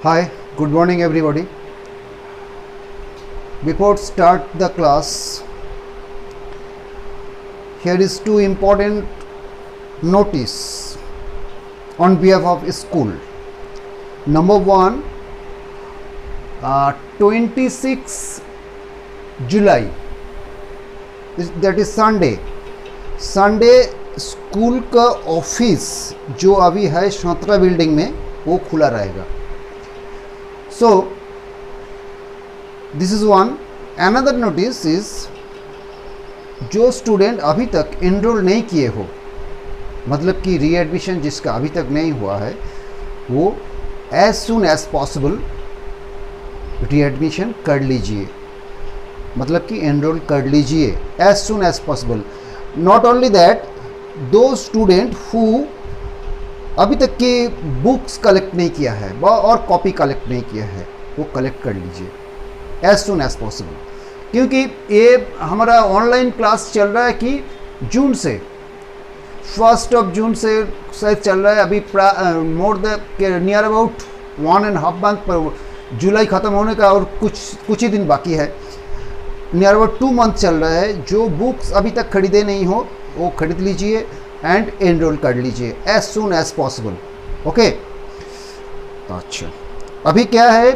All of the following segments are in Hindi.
Hi, good morning everybody. Before start the class, here is two important notice on behalf of school. Number one, 26 July, that is Sunday. School का ऑफिस जो अभी है छात्रा बिल्डिंग में वो खुला रहेगा. So this is one. Another notice is जो स्टूडेंट अभी तक एनरोल नहीं किए हो, मतलब कि रीएडमिशन जिसका अभी तक नहीं हुआ है, वो as soon as possible readmission कर लीजिए, मतलब कि एनरोल कर लीजिए as soon as possible. Not only that, दो स्टूडेंट हु अभी तक के बुक्स कलेक्ट नहीं किया है और कॉपी कलेक्ट नहीं किया है, वो कलेक्ट कर लीजिए एज सुन एज पॉसिबल. क्योंकि ये हमारा ऑनलाइन क्लास चल रहा है कि जून से, 1 जून से शायद चल रहा है. अभी more the near about 1.5 month पर, जुलाई ख़त्म होने का और कुछ ही दिन बाकी है. नियर अबाउट 2 मंथ चल रहा है. जो बुक्स अभी तक खरीदे नहीं हो वो खरीद लीजिए एंड एनरोल कर लीजिए as soon as possible. Okay, अच्छा अभी क्या है,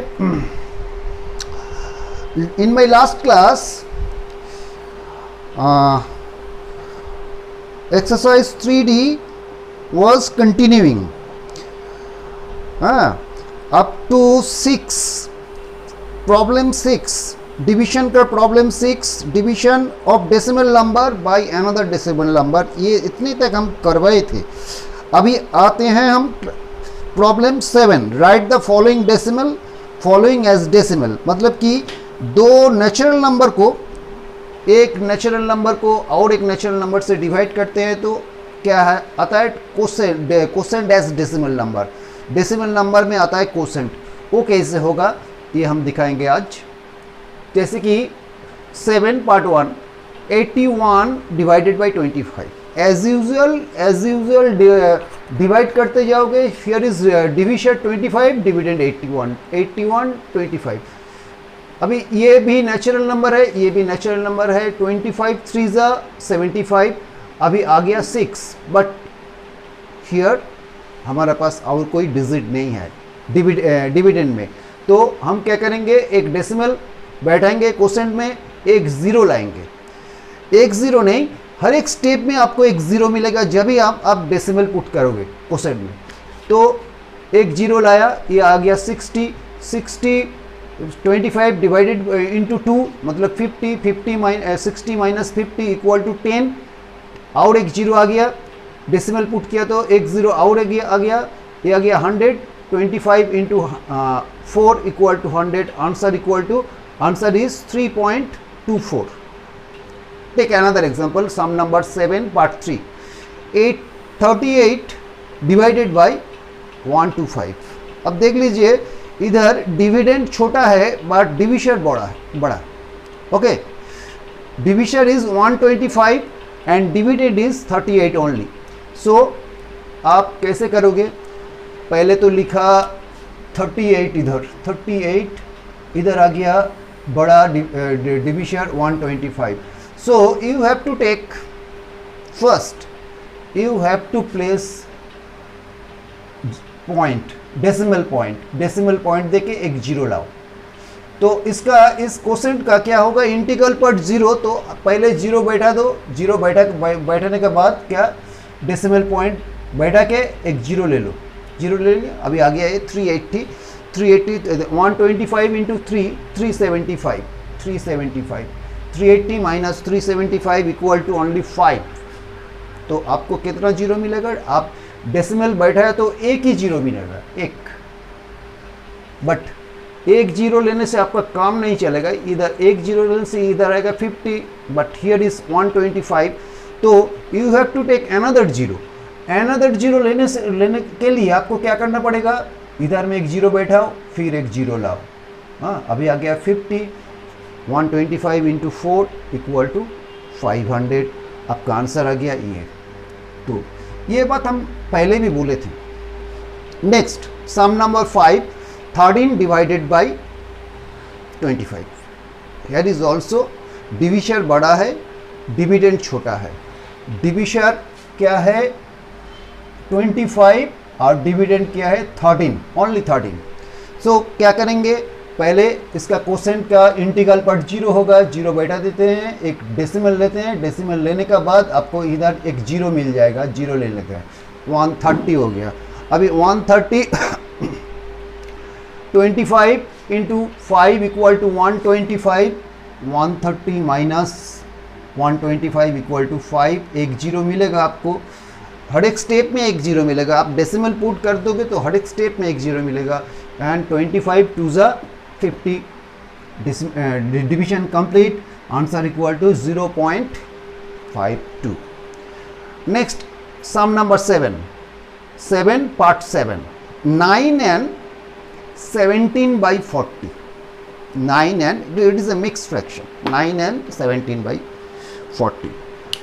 in my last class exercise 3D was continuing up to 6, problem 6, division का problem 6, division of decimal number by another decimal number. ये इतने तक हम करवाए थे. अभी आते हैं हम problem 7, write the following decimal following as decimal. मतलब कि दो नेचुरल नंबर को, एक नेचुरल नंबर को और एक नेचुरल नंबर से डिवाइड करते हैं तो क्या है आता है quotient as decimal number. Decimal number में आता है कोसेंट. वो कैसे होगा ये हम दिखाएंगे आज. जैसे कि 7 part 1, 81 divided by 25. As usual divide करते जाओगे. Here is division 25 dividend 81 25. अभी ये भी नेचुरल नंबर है, ये भी नेचुरल नंबर है. 25 3 75. अभी आ गया 6, बट हियर हमारे पास और कोई डिजिट नहीं है डिविडेंड में. तो हम क्या करेंगे, एक डेसिमल बैठाएंगे कोसेंट में, एक ज़ीरो लाएंगे. एक ज़ीरो नहीं, हर एक स्टेप में आपको एक ज़ीरो मिलेगा जब भी आप डेसिमल पुट करोगे कोसेंट में. तो एक ज़ीरो लाया, ये आ गया 60. 25 डिवाइडेड इंटू 2 मतलब 50. 60 माइनस 50 इक्वल टू 10. और एक जीरो आ गया, डेसिमल पुट किया तो एक ज़ीरो और आ गया, ये आ गया 100. 25 into 4 equal to 100. Answer is 3.24. Take another example, sum number 7 part 3, 38 divided by 125. अब देख लीजिए, इधर डिविडेंड छोटा है बट डिविजन बड़ा. ओके, division is 125 and dividend is 38 only. So आप कैसे करोगे, पहले तो लिखा 38, इधर 38, इधर आ गया बड़ा division 125. So you have to take first, you have to place point, decimal point देके एक जीरो लाओ. तो इसका, इस कोसेंट का क्या होगा, इंटीग्रल पर जीरो. तो पहले जीरो बैठा दो, जीरो बैठाने के बाद क्या, डेसिमल पॉइंट बैठा के एक जीरो ले लो. जीरो ले लिया, अभी आ गया ये 380. 125 into 375. 380 minus 375 equal to only 5. तो आपको कितना जीरो मिलेगा, आप डेसिमल बैठा है तो एक ही जीरो मिलेगा, एक. बट एक जीरो लेने से आपका काम नहीं चलेगा. इधर एक जीरो लेने से इधर आएगा 50, बट हियर इज 125. तो you have to take another zero लेने के लिए आपको क्या करना पड़ेगा, इधर में एक जीरो बैठाओ, फिर एक जीरो लाओ. हाँ, अभी आ गया 50. 125 इंटू 4 इक्वल टू 500. आपका आंसर आ गया ये. तो ये बात हम पहले भी बोले थे. Next, sum number 5, 13 divided by 25। Here is also divisor बड़ा है, डिविडेंड छोटा है। डिविजर क्या है 25 और डिविडेंड क्या है 13, ओनली 13। सो क्या करेंगे, पहले इसका कोसेंट का इंटीग्रल पर 0 होगा, 0 बैठा देते हैं, एक डेसिमल लेते हैं, डेसिमल लेने का बाद आपको इधर एक 0 मिल जाएगा, 0 ले लेते हैं, 130 हो गया। अभी 130 25 into 5 equal to 125, 130 minus 125 equal to 5, एक 0 मिलेगा आपको, हर एक स्टेप में एक 0 मिलेगा। आप डेसिमल पुट कर दोगे तो हर एक स्टेप में एक 0 मिलेगा। एंड 25 टू ज़ा 50, division complete, answer equal to 0.52। Next sum number 7 part 7, 9 and 17 by 40, 9 and it is a mixed fraction, 9 and 17 by 40।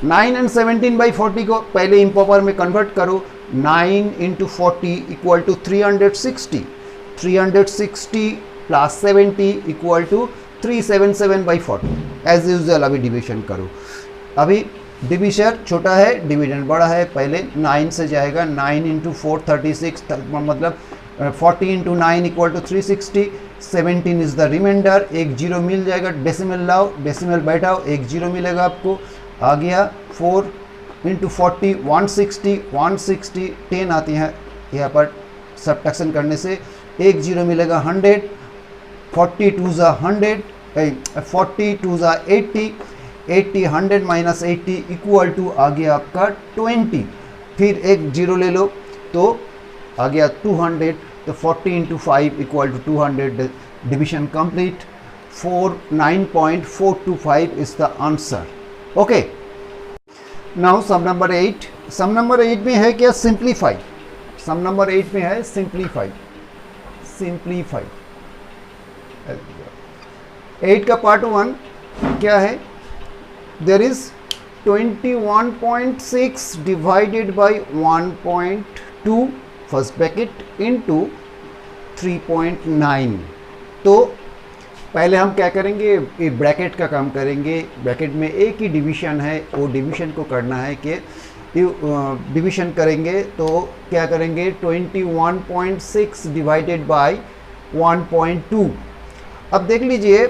9 and 17 by 40 को पहले इम्प्रॉपर में कन्वर्ट करो, 9 into 40 equal to 360, 360 plus 70 equal to 377 by 40। As usual अभी डिविजन करो। अभी डिविजर छोटा है, डिविडेंड बड़ा है, पहले 9 से जाएगा, 9 इंटू 4 36, मतलब 40 into 9 equal to 360, 17 is the remainder, एक 0 मिल जाएगा, डेसिमल लाओ, डेसिमल बैठाओ, एक 0 मिलेगा आपको, आ गया 4 इंटू 40 160, 160 10 आती है यहाँ पर सब्ट्रैक्शन करने से, एक 0 मिलेगा 100, 40 टू ज़ा 100, 40 टू ज़ा 80, 80 100 माइनस 80 इक्वल टू आ गया आपका 20, फिर एक 0 ले लो तो आ गया 200, तो 40 into 5 equal to 200, division complete, 9.425 is the answer. Okay, now sum number 8। Sum number 8 में है क्या, सिंप्लीफाई। सम नंबर 8 में है सिंप्लीफाई, सिंप्लीफाई। 8 का पार्ट 1 क्या है, there is 21.6 divided by 1.2 first bracket into 3.9। तो पहले हम क्या करेंगे, ये ब्रैकेट का काम करेंगे। ब्रैकेट में एक ही डिवीजन है, वो डिवीजन को करना है कि डिवीजन करेंगे तो क्या करेंगे, 21.6 डिवाइडेड बाय 1.2। अब देख लीजिए,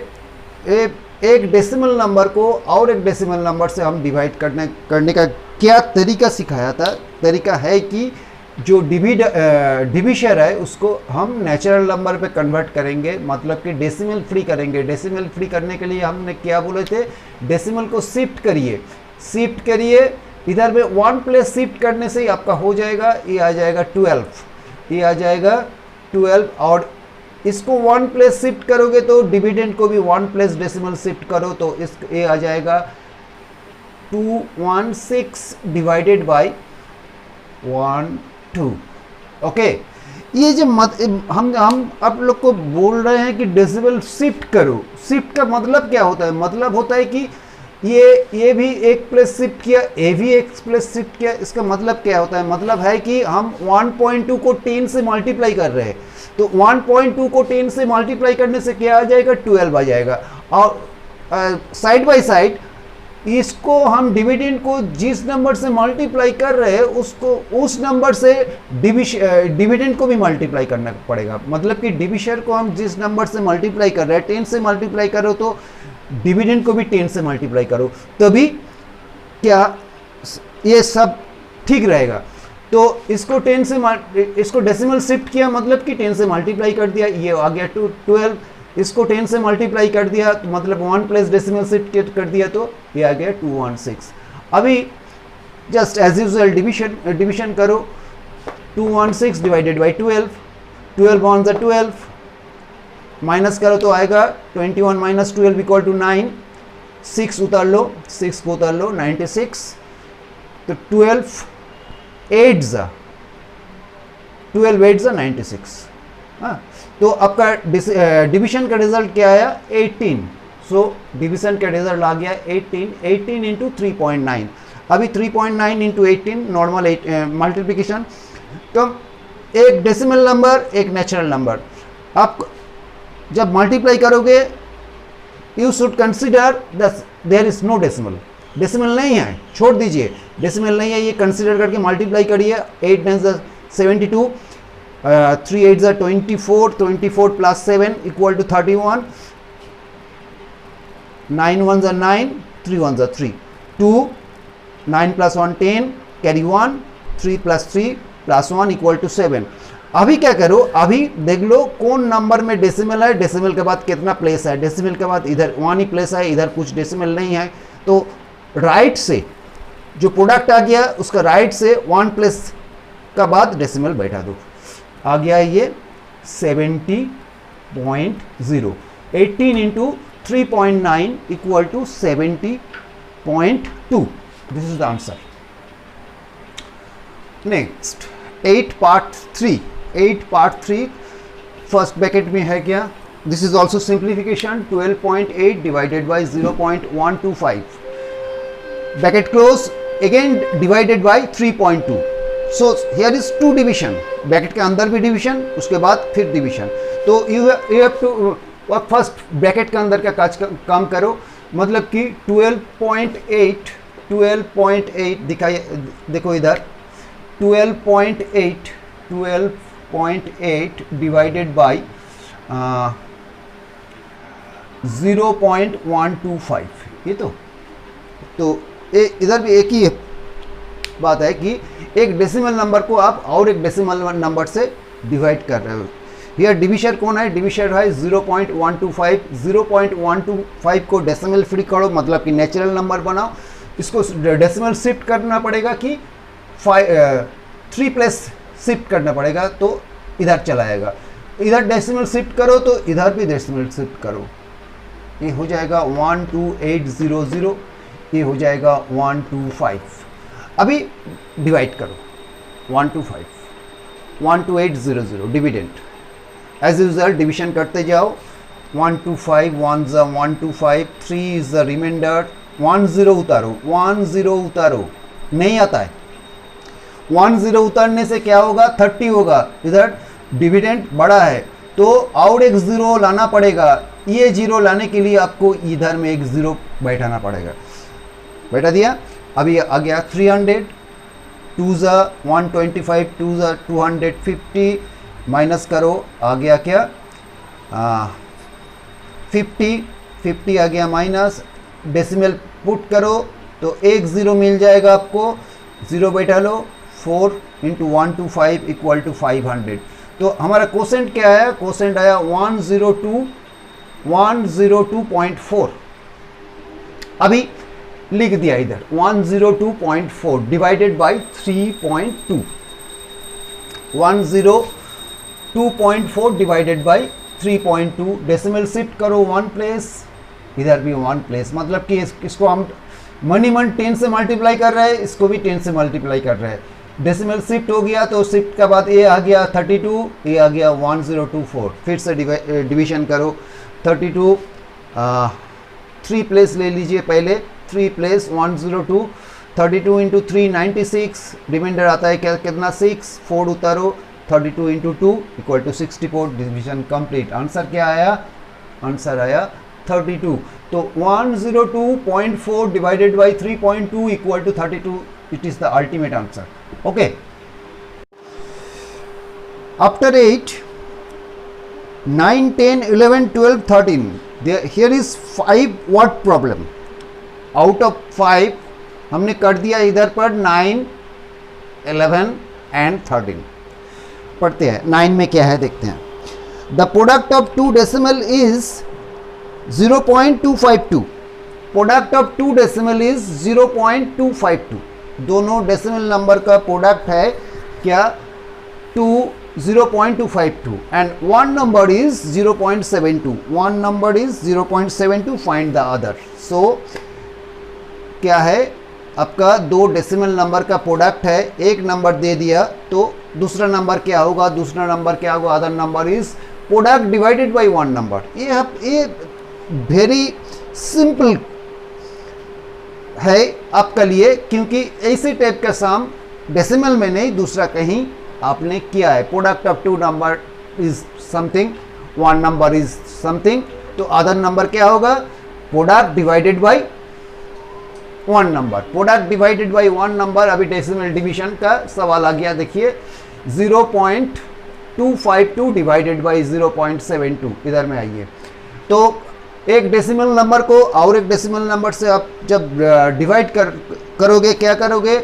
एक डेसिमल नंबर को और एक डेसिमल नंबर से हम डिवाइड करने का क्या तरीका सिखाया था। तरीका है कि जो डिविजर है उसको हम नेचुरल नंबर पे कन्वर्ट करेंगे, मतलब कि डेसिमल फ्री करेंगे। डेसिमल फ्री करने के लिए हमने क्या बोले थे, डेसिमल को शिफ्ट करिए, शिफ्ट करिए, इधर में 1 प्लेस शिफ्ट करने से ही आपका हो जाएगा, ये आ जाएगा 12, ये आ जाएगा 12। और इसको 1 प्लेस शिफ्ट करोगे तो डिविडेंड को भी 1 प्लेस डेसिमल शिफ्ट करो तो ये आ जाएगा 216 डिवाइडेड बाई 1.2। ओके, ये जो हम आप लोग को बोल रहे हैं कि डेसिमल शिफ्ट करो, शिफ्ट का मतलब क्या होता है, मतलब होता है कि ये भी एक प्लेस शिफ्ट किया, ये भी एक प्लेस शिफ्ट किया। इसका मतलब क्या होता है, मतलब है कि हम 1.2 को 10 से मल्टीप्लाई कर रहे हैं, तो 1.2 को 10 से मल्टीप्लाई करने से क्या आ जाएगा, 12 आ जाएगा। और साइड बाय साइड इसको हम डिविडेंड को जिस नंबर से मल्टीप्लाई कर रहे हैं उसको उस नंबर से डिविडेंड को भी मल्टीप्लाई करना पड़ेगा। मतलब कि डिविजर को हम जिस नंबर से मल्टीप्लाई कर रहे हैं, 10 से मल्टीप्लाई करो तो डिविडेंड को भी 10 से मल्टीप्लाई करो, तभी क्या ये सब ठीक रहेगा। तो इसको 10 से इसको डेसिमल शिफ्ट किया, मतलब कि 10 से मल्टीप्लाई कर दिया, ये आ गया 12। इसको 10 से मल्टीप्लाई कर दिया तो मतलब 1 प्लस डेसिमल शिफ्ट कर दिया तो ये आ गया 216। अभी जस्ट एज यूजुअल डिविजन करो, 216 डिवाइडेड बाई 12, 12 वन ज़ा 12, माइनस करो तो आएगा 21 माइनस 12 इक्वल टू 9, 6 उतार लो, 6 को उतार लो 96, तो 12 8 ज़ा 96। हाँ, तो आपका डिवीजन का रिजल्ट क्या आया, 18। सो डिवीजन का रिजल्ट आ गया 18 इंटू 3.9। अभी 3.9 इंटू 18 नॉर्मल मल्टीप्लिकेशन, तो एक डेसिमल नंबर एक नेचुरल नंबर। आप जब मल्टीप्लाई करोगे you should consider there is no decimal, decimal नहीं है, छोड़ दीजिए, डेसिमल नहीं है, ये कंसिडर करके मल्टीप्लाई करिए। 8 9 72, 3 8 24, 24 plus 7 equal to 31, 9 1 9, 3 1 3, 2, 9 plus 1 10, carry 1, 3 plus 3 plus 1 equal to 7। अभी क्या करो, अभी देख लो कौन नंबर में डेसिमल है, डेसिमल के बाद कितना प्लेस है, डेसिमल के बाद इधर 1 ही प्लेस है, इधर कुछ डेसिमल नहीं है, तो राइट से जो प्रोडक्ट आ गया उसका राइट से 1 प्लेस का बाद डेसिमल बैठा दो, आ गया ये 70.0। 18 into 3.9 equal to 70.2। This is the answer. Next 8 part 3, 8 part 3 first bracket में है क्या, this is also simplification. 12.8 divided by 0.125, bracket close, again divided by 3.2। So here is 2 division, bracket के अंदर भी डिविजन, उसके बाद फिर डिविजन। तो you have to first bracket के अंदर का काम करो, मतलब कि 12.8 दिखाइए, देखो इधर 12.8 डिवाइडेड बाई 0.125, ये तो इधर भी एक ही बात है कि एक डेसिमल नंबर को आप और एक डेसिमल नंबर से डिवाइड कर रहे हो। यह डिविजन कौन है, डिविजन है 0.125। 0.125 को डेसिमल फ्री करो, मतलब कि नेचुरल नंबर बनाओ, इसको डेसिमल शिफ्ट करना पड़ेगा कि 3 प्लस शिफ्ट करना पड़ेगा, तो इधर चलाएगा। इधर डेसिमल शिफ्ट करो तो इधर भी डेसिमल शिफ्ट करो, ये हो जाएगा 12800, ये हो जाएगा 125। अभी डिवाइड करो 125, 12800 डिविडेंड, एज यूजल डिविजन करते जाओ। 125 1 ज़ा 125, 3 इज द रिमाइंडर, 10 उतारो, 10 उतारो, नहीं आता है। 10 उतारने से क्या होगा, 30 होगा। इधर डिविडेंड बड़ा है तो और एक 0 लाना पड़ेगा, ये 0 लाने के लिए आपको इधर में एक 0 बैठाना पड़ेगा, बैठा दिया। अभी आ गया 300, 2 ज़ा 125, 2 ज़ा 250, माइनस करो, आ गया क्या 50 आ गया माइनस, डेसिमल पुट करो तो एक 0 मिल जाएगा आपको, 0 बैठा लो, 4 इंटू 125 इक्वल टू 500। तो हमारा कोसेंट क्या है, कोसेंट आया 102.4। अभी लिख दिया इधर 102.4 divided by 3.2, 102.4 divided by 3.2, decimal shift करो 1 प्लेस, इधर भी 1 प्लेस, मतलब कि इसको हम मनी 10 से मल्टीप्लाई कर रहे हैं, इसको भी 10 से मल्टीप्लाई कर रहे हैं। डेसिमल शिफ्ट हो गया तो शिफ्ट के बाद ए आ गया 32, ए आ गया 1024। फिर से डिवीजन करो 32, 3 प्लेस ले लीजिए पहले, 3 प्लेस 102, 32 इंटू 3 96, रिमाइंडर आता है क्या, कितना 6, 4 उतारो, 32 into 2 equal to 64, division complete. Answer क्या आया, आंसर आया 32। तो 102.4 divided by 3.2 equal to 32, it is the ultimate answer. Okay, after 8, 9, 10, 11, 12, 13, here is 5 word problem। Out of 5 हमने कर दिया इधर पर 9, 11 एंड 13। पढ़ते हैं 9 में क्या है, देखते हैं। The product of 2 decimal is 0.252। Product of 2 decimal is 0.252। दोनों डेसिमल नंबर का प्रोडक्ट है क्या, 0.252 and one number is 0.72। One number is 0.72, find the other. So क्या है, आपका 2 डेसिमल नंबर का प्रोडक्ट है, एक नंबर दे दिया तो दूसरा नंबर क्या होगा, दूसरा नंबर क्या होगा, other number is product divided by one number. ये वेरी सिंपल है आपका लिए, क्योंकि ऐसे टाइप का सम डेसिमल में नहीं, दूसरा कहीं आपने किया है। Product of 2 number is something, one number is something, तो अदर नंबर क्या होगा, product divided by one number, product divided by one number. अभी डेसिमल डिवीजन का सवाल आ गया, देखिए 0.252 डिवाइडेड बाय 0.72, इधर में आइए। तो एक डेसिमल नंबर को और एक डेसिमल नंबर से आप जब डिवाइड करोगे, क्या करोगे,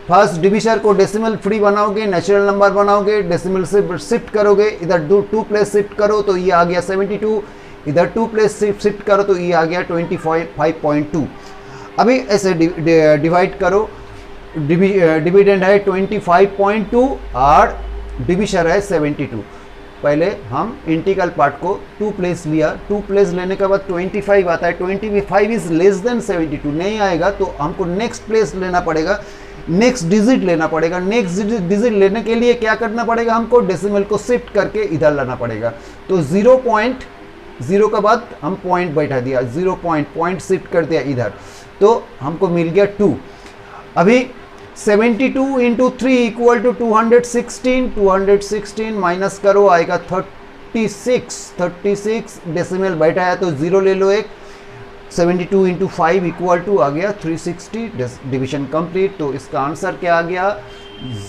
फर्स्ट डिविजन को डेसिमल फ्री बनाओगे, नेचुरल नंबर बनाओगे, डेसिमल से शिफ्ट करोगे, इधर 2 प्लेस शिफ्ट करो तो ये आ गया 72, इधर 2 प्लेस शिफ्ट करो तो ये आ गया 25.2। अभी ऐसे डिवाइड करो, डिविडेंड है 25.2 और डिविजन है 72। पहले हम इंटीग्रल पार्ट को 2 प्लेस लिया, 2 प्लेस लेने के बाद 25 आता है, 25 इज लेस देन 72 नहीं आएगा तो हमको नेक्स्ट प्लेस लेना पड़ेगा, नेक्स्ट डिजिट लेना पड़ेगा। नेक्स्ट डिजिट लेने के लिए क्या करना पड़ेगा, हमको डेसिमल को शिफ्ट करके इधर लाना पड़ेगा। तो 0.0 के बाद हम पॉइंट बैठा दिया, 0 पॉइंट शिफ्ट कर दिया इधर, तो हमको मिल गया 2। अभी 72 इंटू 3 इक्वल टू 216 माइनस करो, आएगा 36 डेसिमल बैठा है तो 0 ले लो एक, 72 इंटू 5 इक्वल टू आ गया 360, डिविजन कंप्लीट। तो इसका आंसर क्या आ गया,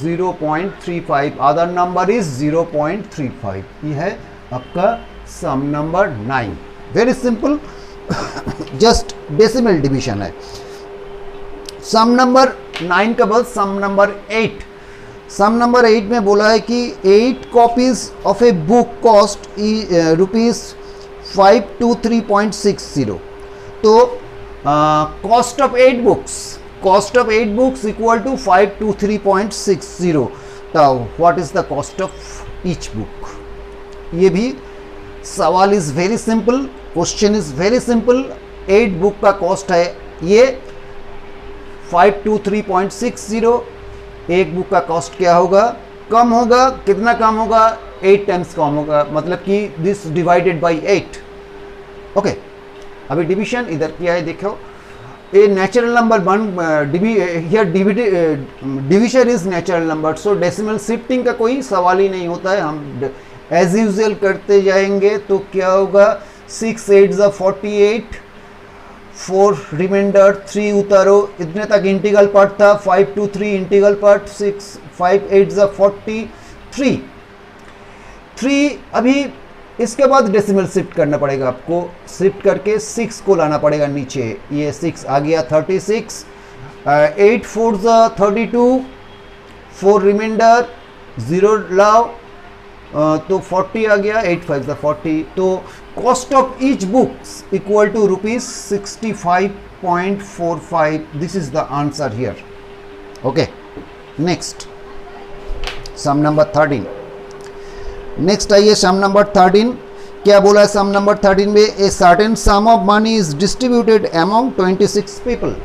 0.35, अदर नंबर इज 0.35। ये है आपका sum number 9, very simple, just decimal division है। सम नंबर 9 का बाद सम नंबर 8। सम नंबर 8 में बोला है कि 8 copies of a book cost ₹523.60। तो cost of 8 books equal to 523.60। तो what is the cost of each book. ये भी सवाल is very simple, question is very simple. 8 book का कॉस्ट है ये 523.60। एक बुक का कॉस्ट क्या होगा, कम होगा, कितना कम होगा, 8 टाइम्स कम होगा, मतलब कि दिस डिवाइडेड बाय 8। ओके, अभी डिवीजन इधर किया है, देखो a natural number division is natural number, so decimal shifting का कोई सवाल ही नहीं होता है, हम एज यूजुअल करते जाएंगे। तो क्या होगा, 6 8 48, 4 रिमाइंडर 3 उतारो, इतने तक इंटीग्रल पार्ट था, 5 to 3 इंटीग्रल पार्ट, 6 5 8 43, 3। अभी इसके बाद डेसिमल शिफ्ट करना पड़ेगा आपको, शिफ्ट करके 6 को लाना पड़ेगा नीचे, ये 6 आ गया 36, 8 4 32, 4 रिमाइंडर 0 लाओ तो 40 आ गया, 8 5 40। तो cost of each books equal to ₹65.45। This is the answer here. Okay, next sum number 13। Next आइए सम नंबर 13। क्या बोला है सम नंबर 13 में, a certain some of money is distributed among 26 people.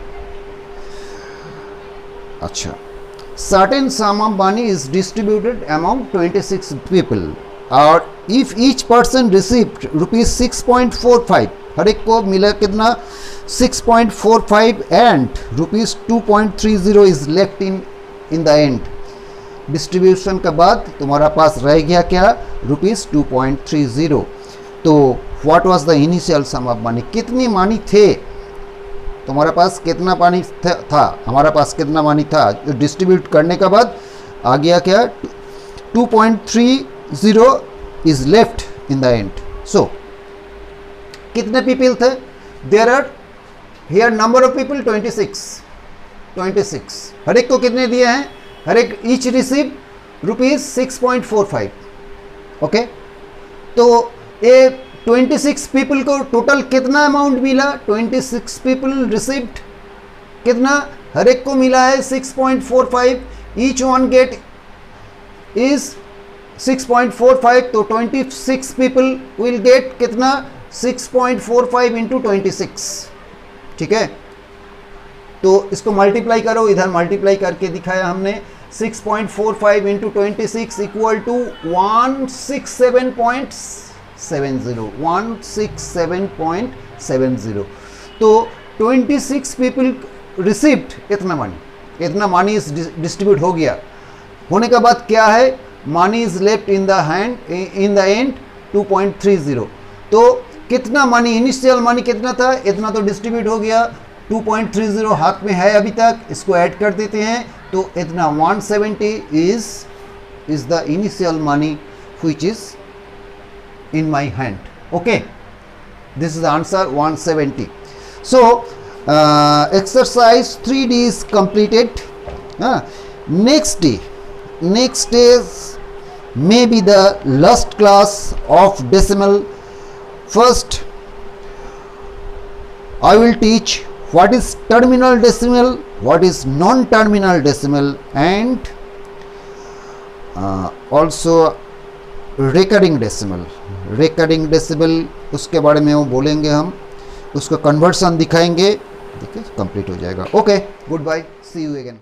अच्छा, certain sum of money is distributed among 26 people, और if each person received ₹6.45, हर एक को मिला कितना 6.45 and ₹2.30 is left in the end। Distribution के बाद तुम्हारा पास रह गया क्या, ₹2.30। तो what was the initial sum of money, कितनी मनी थे तुम्हारे पास, कितना पानी था, हमारा पास कितना मनी था, डिस्ट्रीब्यूट करने के बाद आ गया क्या, 2.30 is left in the end. So कितने पीपल थे, there are here number of people 26। हर एक को कितने दिए हैं, हर एक ईच रिसीव ₹6.45। ओके, तो ये 26 पीपल को टोटल कितना अमाउंट मिला, 26 पीपल रिसीव्ड कितना, हर एक को मिला है 6.45, ईच वन गेट इज 6.45, तो 26 पीपल विल गेट कितना, 6.45 इंटू 26। ठीक है, तो इसको मल्टीप्लाई करो, इधर मल्टीप्लाई करके दिखाया हमने, 6.45 इंटू 26 इक्वल टू 167.70। तो 26 पीपल रिसीव्ड इतना मनी इज डिस्ट्रीब्यूट हो गया। होने के बाद क्या है, money is left in the and 2.30। तो कितना मनी, इनिशियल मनी कितना था, इतना तो डिस्ट्रीब्यूट हो गया, 2.30 हाथ में है अभी तक, इसको ऐड कर देते हैं तो इतना 170 is the initial money which is in my hand. Okay, this is the answer, 170. So exercise 3D is completed. Next day is maybe the last class of decimal. First I will teach what is terminal decimal, what is non-terminal decimal, and also recurring decimal उसके बारे में वो बोलेंगे, हम उसका कन्वर्सन दिखाएंगे, ठीक है, कंप्लीट हो जाएगा। Okay, good bye, see you again.